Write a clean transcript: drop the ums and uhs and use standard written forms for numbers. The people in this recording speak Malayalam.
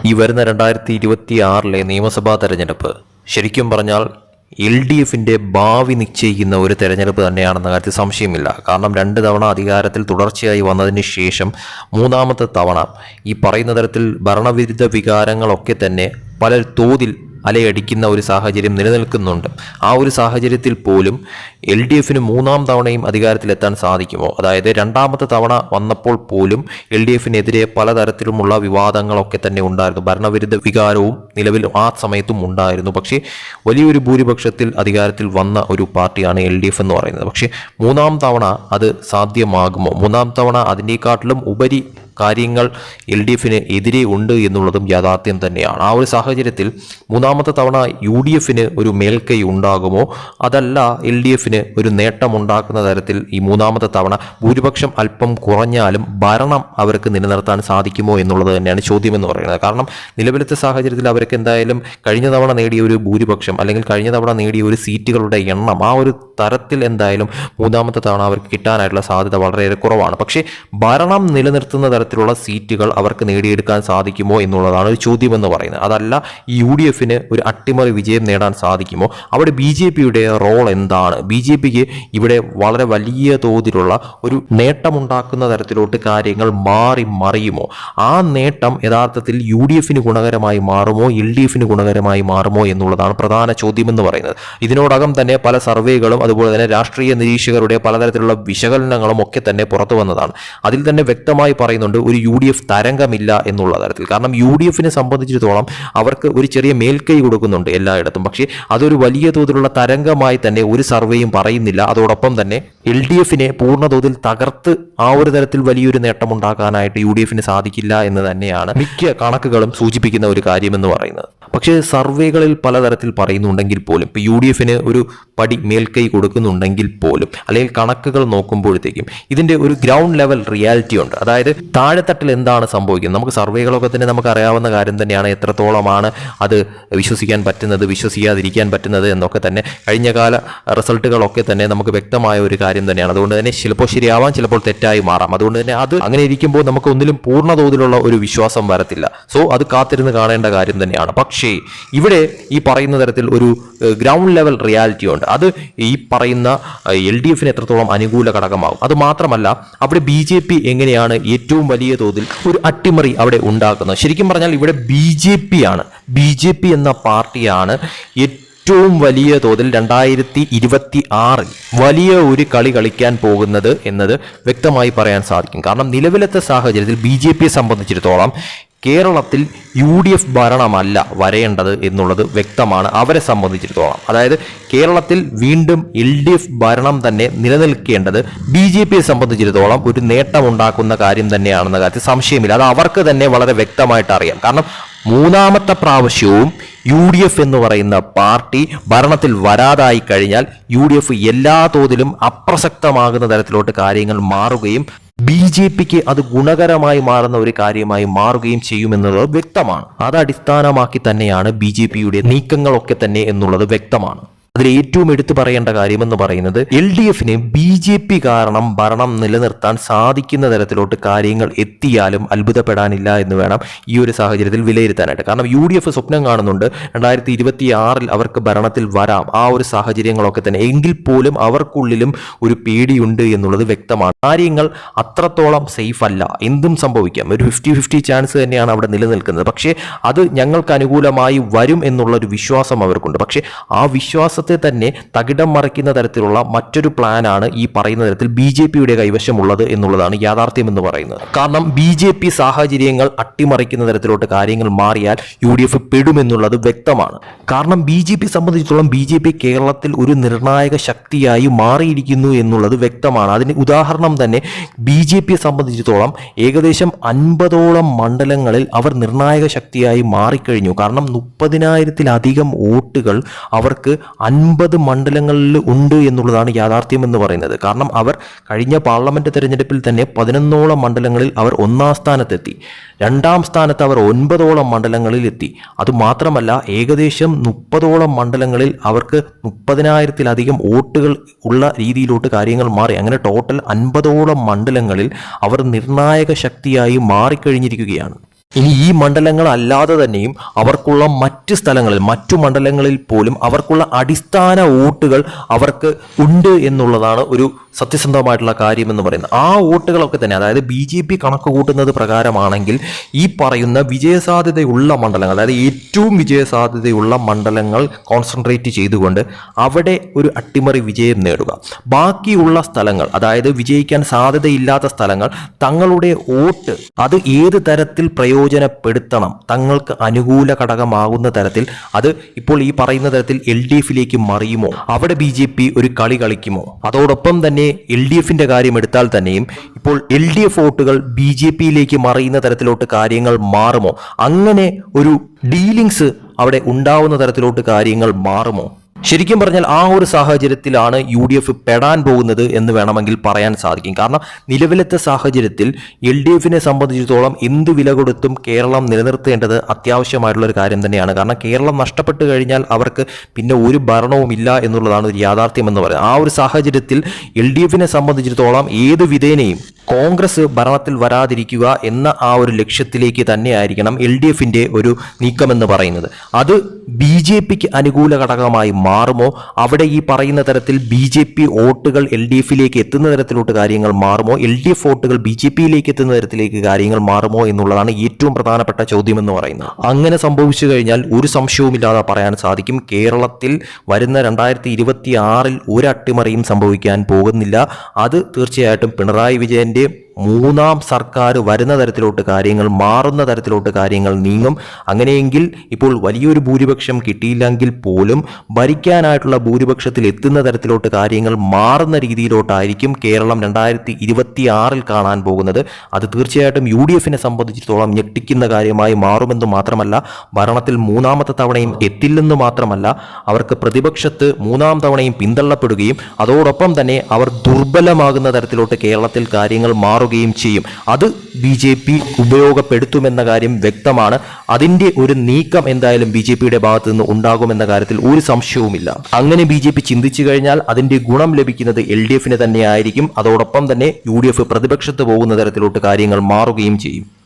ഈ വരുന്ന 2026 നിയമസഭാ തെരഞ്ഞെടുപ്പ് ശരിക്കും പറഞ്ഞാൽ LDFിൻ്റെ ഭാവി നിശ്ചയിക്കുന്ന ഒരു തെരഞ്ഞെടുപ്പ് തന്നെയാണെന്ന കാര്യത്തിൽ സംശയമില്ല. കാരണം 2 തവണ അധികാരത്തിൽ തുടർച്ചയായി വന്നതിന് ശേഷം മൂന്നാമത്തെ തവണ ഈ പറയുന്ന തരത്തിൽ ഭരണവിരുദ്ധ വികാരങ്ങളൊക്കെ തന്നെ പല തോതിൽ അലയടിക്കുന്ന ഒരു സാഹചര്യം നിലനിൽക്കുന്നുണ്ട്. ആ ഒരു സാഹചര്യത്തിൽ പോലും LDFിന് മൂന്നാം തവണയും അധികാരത്തിലെത്താൻ സാധിക്കുമോ? അതായത് രണ്ടാമത്തെ തവണ വന്നപ്പോൾ പോലും LDFിനെതിരെ പലതരത്തിലുമുള്ള വിവാദങ്ങളൊക്കെ തന്നെ ഉണ്ടായിരുന്നു. ഭരണവിരുദ്ധ വികാരവും നിലവിൽ ആ സമയത്തും ഉണ്ടായിരുന്നു. പക്ഷേ വലിയൊരു ഭൂരിപക്ഷത്തിൽ അധികാരത്തിൽ വന്ന ഒരു പാർട്ടിയാണ് LDF എന്ന് പറയുന്നത്. പക്ഷേ മൂന്നാം തവണ അത് സാധ്യമാകുമോ? മൂന്നാം തവണ അതിനേക്കാട്ടിലും ഉപരി കാര്യങ്ങൾ LDFിന് എതിരെ ഉണ്ട് എന്നുള്ളതും യാഥാർത്ഥ്യം തന്നെയാണ്. ആ ഒരു സാഹചര്യത്തിൽ മൂന്നാമത്തെ തവണ UDFിന് ഒരു മേൽക്കൈ ഉണ്ടാകുമോ? അതല്ല LDFിന് ഒരു നേട്ടമുണ്ടാക്കുന്ന തരത്തിൽ ഈ മൂന്നാമത്തെ തവണ ഭൂരിപക്ഷം അല്പം കുറഞ്ഞാലും ഭരണം അവർക്ക് നിലനിർത്താൻ സാധിക്കുമോ എന്നുള്ളത് തന്നെയാണ് ചോദ്യമെന്ന് പറയുന്നത്. കാരണം നിലവിലത്തെ സാഹചര്യത്തിൽ അവർക്ക് എന്തായാലും കഴിഞ്ഞ തവണ നേടിയ ഒരു ഭൂരിപക്ഷം അല്ലെങ്കിൽ കഴിഞ്ഞ തവണ നേടിയ ഒരു സീറ്റുകളുടെ എണ്ണം ആ ഒരു തരത്തിൽ എന്തായാലും മൂന്നാമത്തെ തവണ അവർക്ക് കിട്ടാനായിട്ടുള്ള സാധ്യത വളരെയേറെ കുറവാണ്. പക്ഷേ ഭരണം നിലനിർത്തുന്ന തരത്തിലുള്ള സീറ്റുകൾ അവർക്ക് നേടിയെടുക്കാൻ സാധിക്കുമോ എന്നുള്ളതാണ് ഒരു ചോദ്യമെന്ന് പറയുന്നത്. അതല്ല ഈ UDFിന് ഒരു അട്ടിമറി വിജയം നേടാൻ സാധിക്കുമോ? അവിടെ BJPയുടെ റോൾ എന്താണ്? BJPക്ക് ഇവിടെ വളരെ വലിയ തോതിലുള്ള ഒരു നേട്ടമുണ്ടാക്കുന്ന തരത്തിലോട്ട് കാര്യങ്ങൾ മാറി മറിയുമോ? ആ നേട്ടം യഥാർത്ഥത്തിൽ UDFിന് ഗുണകരമായി മാറുമോ LDFിന് ഗുണകരമായി മാറുമോ എന്നുള്ളതാണ് പ്രധാന ചോദ്യമെന്ന് പറയുന്നത്. ഇതിനോടകം തന്നെ പല സർവേകളും അതുപോലെ തന്നെ രാഷ്ട്രീയ നിരീക്ഷകരുടെ പലതരത്തിലുള്ള വിശകലനങ്ങളും ഒക്കെ തന്നെ പുറത്തു വന്നതാണ്. അതിൽ തന്നെ വ്യക്തമായി പറയുന്നുണ്ട് ഒരു UDF തരംഗമില്ല എന്നുള്ള തരത്തിൽ. കാരണം UDFിനെ സംബന്ധിച്ചിടത്തോളം അവർക്ക് ഒരു ചെറിയ മേൽക്കൈ കൊടുക്കുന്നുണ്ട് എല്ലായിടത്തും. പക്ഷേ അതൊരു വലിയ തോതിലുള്ള തരംഗമായി തന്നെ ഒരു സർവേയും പറയുന്നില്ല. അതോടൊപ്പം തന്നെ LDFിനെ പൂർണ്ണതോതിൽ തകർത്ത് ആ ഒരു തരത്തിൽ വലിയൊരു നേട്ടമുണ്ടാക്കാനായിട്ട് UDFിന് സാധിക്കില്ല എന്ന് തന്നെയാണ് മിക്ക കണക്കുകളും സൂചിപ്പിക്കുന്ന ഒരു കാര്യമെന്ന് പറയുന്നത്. പക്ഷേ സർവേകളിൽ പലതരത്തിൽ പറയുന്നുണ്ടെങ്കിൽ പോലും ഇപ്പോൾ UDFിന് ഒരു പടി മേൽക്കൈ കൊടുക്കുന്നുണ്ടെങ്കിൽ പോലും അല്ലെങ്കിൽ കണക്കുകൾ നോക്കുമ്പോഴത്തേക്കും ഇതിൻ്റെ ഒരു ഗ്രൗണ്ട് ലെവൽ റിയാലിറ്റി ഉണ്ട്. അതായത് താഴെത്തട്ടിൽ എന്താണ് സംഭവിക്കുന്നത്? നമുക്ക് സർവേകളൊക്കെ തന്നെ നമുക്ക് അറിയാവുന്ന കാര്യം തന്നെയാണ്. എത്രത്തോളമാണ് അത് വിശ്വസിക്കാൻ പറ്റുന്നത് വിശ്വസിക്കാതിരിക്കാൻ പറ്റുന്നത് എന്നൊക്കെ തന്നെ കഴിഞ്ഞകാല റിസൾട്ടുകളൊക്കെ തന്നെ നമുക്ക് വ്യക്തമായ ഒരു കാര്യം തന്നെയാണ്. അതുകൊണ്ട് തന്നെ ചിലപ്പോൾ ശരിയാവാം, ചിലപ്പോൾ തെറ്റായി മാറാം. അതുകൊണ്ട് തന്നെ അത് അങ്ങനെ ഇരിക്കുമ്പോൾ നമുക്ക് ഒന്നിലും പൂർണ്ണ തോതിലുള്ള ഒരു വിശ്വാസം വരത്തില്ല. സോ അത് കാത്തിരുന്ന് കാണേണ്ട കാര്യം തന്നെയാണ്. പക്ഷേ ഇവിടെ ഈ പറയുന്ന തരത്തിൽ ഒരു ഗ്രൗണ്ട് ലെവൽ റിയാലിറ്റി ഉണ്ട്. അത് ഈ പറയുന്ന LDFിന് എത്രത്തോളം അനുകൂല ഘടകമാകും. അത് മാത്രമല്ല അവിടെ BJP എങ്ങനെയാണ് ഏറ്റവും വലിയ തോതിൽ ഒരു അട്ടിമറി അവിടെ ഉണ്ടാക്കുന്നത്? ശരിക്കും പറഞ്ഞാൽ ഇവിടെ BJP എന്ന പാർട്ടിയാണ് ഏറ്റവും വലിയ തോതിൽ 2026 വലിയ ഒരു കളി കളിക്കാൻ പോകുന്നത് എന്നത് വ്യക്തമായി പറയാൻ സാധിക്കും. കാരണം നിലവിലത്തെ സാഹചര്യത്തിൽ BJPയെ സംബന്ധിച്ചിടത്തോളം കേരളത്തിൽ UDF ഭരണമല്ല വരേണ്ടത് എന്നുള്ളത് വ്യക്തമാണ് അവരെ സംബന്ധിച്ചിടത്തോളം. അതായത് കേരളത്തിൽ വീണ്ടും LDF ഭരണം തന്നെ നിലനിൽക്കേണ്ടത് BJPയെ സംബന്ധിച്ചിടത്തോളം ഒരു നേട്ടമുണ്ടാക്കുന്ന കാര്യം തന്നെയാണെന്ന കാര്യത്തിൽ സംശയമില്ല. അത് അവർക്ക് തന്നെ വളരെ വ്യക്തമായിട്ട് അറിയാം. കാരണം മൂന്നാമത്തെ പ്രാവശ്യവും UDF എന്ന് പറയുന്ന പാർട്ടി ഭരണത്തിൽ വരാതായി കഴിഞ്ഞാൽ UDF എല്ലാ തോതിലും അപ്രസക്തമാകുന്ന തരത്തിലോട്ട് കാര്യങ്ങൾ മാറുകയും BJPക്ക് അത് ഗുണകരമായി മാറുന്ന ഒരു കാര്യമായി മാറുകയും ചെയ്യുമെന്നുള്ളത് വ്യക്തമാണ്. അത് അടിസ്ഥാനമാക്കി തന്നെയാണ് BJPയുടെ നീക്കങ്ങളൊക്കെ തന്നെ എന്നുള്ളത് വ്യക്തമാണ്. അതിൽ ഏറ്റവും എടുത്തു പറയേണ്ട കാര്യമെന്ന് പറയുന്നത് LDFിന് BJP കാരണം ഭരണം നിലനിർത്താൻ സാധിക്കുന്ന തരത്തിലോട്ട് കാര്യങ്ങൾ എത്തിയാലും അത്ഭുതപ്പെടാനില്ല എന്ന് വേണം ഈ ഒരു സാഹചര്യത്തിൽ വിലയിരുത്താനായിട്ട്. കാരണം UDF സ്വപ്നം കാണുന്നുണ്ട് 2026 അവർക്ക് ഭരണത്തിൽ വരാം, ആ ഒരു സാഹചര്യങ്ങളൊക്കെ തന്നെ. എങ്കിൽ പോലും അവർക്കുള്ളിലും ഒരു പേടിയുണ്ട് എന്നുള്ളത് വ്യക്തമാണ്. കാര്യങ്ങൾ അത്രത്തോളം സേഫ് അല്ല, എന്തും സംഭവിക്കാം. ഒരു 50-50 ചാൻസ് തന്നെയാണ് അവിടെ നിലനിൽക്കുന്നത്. പക്ഷേ അത് ഞങ്ങൾക്ക് അനുകൂലമായി വരും എന്നുള്ള ഒരു വിശ്വാസം അവർക്കുണ്ട്. പക്ഷേ ആ വിശ്വാസം തന്നെ തകിടം മറിക്കുന്ന തരത്തിലുള്ള മറ്റൊരു പ്ലാനാണ് ഈ പറയുന്ന തരത്തിൽ BJPയുടെ കൈവശമുള്ളത് എന്നുള്ളതാണ് യാഥാർത്ഥ്യം എന്ന് പറയുന്നത്. കാരണം BJP സാഹചര്യങ്ങൾ അട്ടിമറിക്കുന്ന തരത്തിലോട്ട് കാര്യങ്ങൾ മാറിയാൽ UDF പെടുമെന്നുള്ളത് വ്യക്തമാണ്. കാരണം BJP സംബന്ധിച്ചിടത്തോളം BJP കേരളത്തിൽ ഒരു നിർണായക ശക്തിയായി മാറിയിരിക്കുന്നു എന്നുള്ളത് വ്യക്തമാണ്. അതിന് ഉദാഹരണം തന്നെ BJPയെ സംബന്ധിച്ചിടത്തോളം ഏകദേശം 50ഓളം മണ്ഡലങ്ങളിൽ അവർ നിർണായക ശക്തിയായി മാറിക്കഴിഞ്ഞു. കാരണം 30,000-ലധികം വോട്ടുകൾ അവർക്ക് 50 മണ്ഡലങ്ങളിൽ ഉണ്ട് എന്നുള്ളതാണ് യാഥാർത്ഥ്യം എന്ന് പറയുന്നത്. കാരണം അവർ കഴിഞ്ഞ പാർലമെന്റ് തെരഞ്ഞെടുപ്പിൽ തന്നെ 11ഓളം മണ്ഡലങ്ങളിൽ അവർ 1ാം സ്ഥാനത്തെത്തി. 2ാം സ്ഥാനത്ത് അവർ 9ഓളം മണ്ഡലങ്ങളിൽ എത്തി. അതുമാത്രമല്ല ഏകദേശം 30ഓളം മണ്ഡലങ്ങളിൽ അവർക്ക് 30,000-ലധികം വോട്ടുകൾ ഉള്ള രീതിയിലോട്ട് കാര്യങ്ങൾ മാറി. അങ്ങനെ ടോട്ടൽ 50ഓളം മണ്ഡലങ്ങളിൽ അവർ നിർണായക ശക്തിയായി മാറിക്കഴിഞ്ഞിരിക്കുകയാണ്. ഇനി ഈ മണ്ഡലങ്ങൾ അല്ലാതെ തന്നെയും അവർക്കുള്ള മറ്റ് സ്ഥലങ്ങളിൽ മറ്റു മണ്ഡലങ്ങളിൽ പോലും അവർക്കുള്ള അടിസ്ഥാന വോട്ടുകൾ അവർക്ക് ഉണ്ട് എന്നുള്ളതാണ് ഒരു സത്യസന്ധമായിട്ടുള്ള കാര്യം എന്ന് പറയുന്നത്. ആ വോട്ടുകളൊക്കെ തന്നെ, അതായത് BJP കണക്ക് കൂട്ടുന്നത് പ്രകാരമാണെങ്കിൽ ഈ പറയുന്ന വിജയസാധ്യതയുള്ള മണ്ഡലങ്ങൾ, അതായത് ഏറ്റവും വിജയസാധ്യതയുള്ള മണ്ഡലങ്ങൾ കോൺസെൻട്രേറ്റ് ചെയ്തുകൊണ്ട് അവിടെ ഒരു അട്ടിമറി വിജയം നേടുക. ബാക്കിയുള്ള സ്ഥലങ്ങൾ, അതായത് വിജയിക്കാൻ സാധ്യതയില്ലാത്ത സ്ഥലങ്ങൾ, തങ്ങളുടെ വോട്ട് അത് ഏത് തരത്തിൽ പ്രയോജനപ്പെടുത്തണം, തങ്ങൾക്ക് അനുകൂല ഘടകമാകുന്ന തരത്തിൽ, അത് ഇപ്പോൾ ഈ പറയുന്ന തരത്തിൽ LDFിലേക്ക് മറിയുമോ, അവിടെ BJP ഒരു കളി കളിക്കുമോ, അതോടൊപ്പം തന്നെ LDFിന്റെ കാര്യം എടുത്താൽ തന്നെയും ഇപ്പോൾ LDF വോട്ടുകൾ BJPയിലേക്ക് മറിയുന്ന തരത്തിലോട്ട് കാര്യങ്ങൾ മാറുമോ, അങ്ങനെ ഒരു ഡീലിങ്സ് അവിടെ ഉണ്ടാവുന്ന തരത്തിലോട്ട് കാര്യങ്ങൾ മാറുമോ? ശരിക്കും പറഞ്ഞാൽ ആ ഒരു സാഹചര്യത്തിലാണ് UDF പെടാൻ പോകുന്നത് എന്ന് വേണമെങ്കിൽ പറയാൻ സാധിക്കും. കാരണം നിലവിലത്തെ സാഹചര്യത്തിൽ LDFിനെ സംബന്ധിച്ചിടത്തോളം എന്ത് വില കൊടുത്തും കേരളം നിലനിർത്തേണ്ടത് അത്യാവശ്യമായിട്ടുള്ള ഒരു കാര്യം തന്നെയാണ്. കാരണം കേരളം നഷ്ടപ്പെട്ടു കഴിഞ്ഞാൽ അവർക്ക് പിന്നെ ഒരു ഭരണവും ഇല്ല എന്നുള്ളതാണ് ഒരു യാഥാർത്ഥ്യം എന്ന് പറയുന്നത്. ആ ഒരു സാഹചര്യത്തിൽ LDFിനെ സംബന്ധിച്ചിടത്തോളം ഏത് വിധേനയും കോൺഗ്രസ് ഭരണത്തിൽ വരാതിരിക്കുക എന്ന ആ ഒരു ലക്ഷ്യത്തിലേക്ക് തന്നെയായിരിക്കണം LDFിന്റെ ഒരു നീക്കമെന്ന് പറയുന്നത്. അത് BJPക്ക് അനുകൂല ഘടകമായി മാറുമോ, അവിടെ ഈ പറയുന്ന തരത്തിൽ BJP വോട്ടുകൾ LDFിലേക്ക് എത്തുന്ന തരത്തിലോട്ട് കാര്യങ്ങൾ മാറുമോ, LDF വോട്ടുകൾ BJPയിലേക്ക് എത്തുന്ന തരത്തിലേക്ക് കാര്യങ്ങൾ മാറുമോ എന്നുള്ളതാണ് ഏറ്റവും പ്രധാനപ്പെട്ട ചോദ്യം എന്ന് പറയുന്നത്. അങ്ങനെ സംഭവിച്ചു കഴിഞ്ഞാൽ ഒരു സംശയവുമില്ലാതെ പറയാൻ സാധിക്കും, കേരളത്തിൽ വരുന്ന 2026 ഒരു അട്ടിമറിയും സംഭവിക്കാൻ പോകുന്നില്ല. അത് തീർച്ചയായിട്ടും പിണറായി വിജയന്റെ മൂന്നാം സർക്കാർ വരുന്ന തരത്തിലോട്ട് കാര്യങ്ങൾ മാറുന്ന തരത്തിലോട്ട് കാര്യങ്ങൾ നീങ്ങും. അങ്ങനെയെങ്കിൽ ഇപ്പോൾ വലിയൊരു ഭൂരിപക്ഷം കിട്ടിയില്ലെങ്കിൽ പോലും ഭരിക്കാനായിട്ടുള്ള ഭൂരിപക്ഷത്തിൽ എത്തുന്ന തരത്തിലോട്ട് കാര്യങ്ങൾ മാറുന്ന രീതിയിലോട്ടായിരിക്കും കേരളം 2026 കാണാൻ പോകുന്നത്. അത് തീർച്ചയായിട്ടും UDFിനെ സംബന്ധിച്ചിടത്തോളം ഞെട്ടിക്കുന്ന കാര്യമായി മാറുമെന്ന് മാത്രമല്ല, ഭരണത്തിൽ മൂന്നാമത്തെ തവണയും എത്തില്ലെന്ന് മാത്രമല്ല, അവർക്ക് പ്രതിപക്ഷത്ത് മൂന്നാം തവണയും പിന്തള്ളപ്പെടുകയും അതോടൊപ്പം തന്നെ അവർ ദുർബലമാകുന്ന തരത്തിലോട്ട് കേരളത്തിൽ കാര്യങ്ങൾ മാറുകയും ചെയ്യും. അത് BJP ഉപയോഗപ്പെടുത്തുമെന്ന കാര്യം വ്യക്തമാണ്. അതിന്റെ ഒരു നീക്കം എന്തായാലും BJPയുടെ ഭാഗത്തു നിന്ന് ഉണ്ടാകുമെന്ന കാര്യത്തിൽ ഒരു സംശയവുമില്ല. അങ്ങനെ BJP ചിന്തിച്ചു കഴിഞ്ഞാൽ അതിന്റെ ഗുണം ലഭിക്കുന്നത് LDFിന് തന്നെയായിരിക്കും. അതോടൊപ്പം തന്നെ UDF പ്രതിപക്ഷത്ത് പോകുന്ന തരത്തിലോട്ട് കാര്യങ്ങൾ മാറുകയും ചെയ്യും.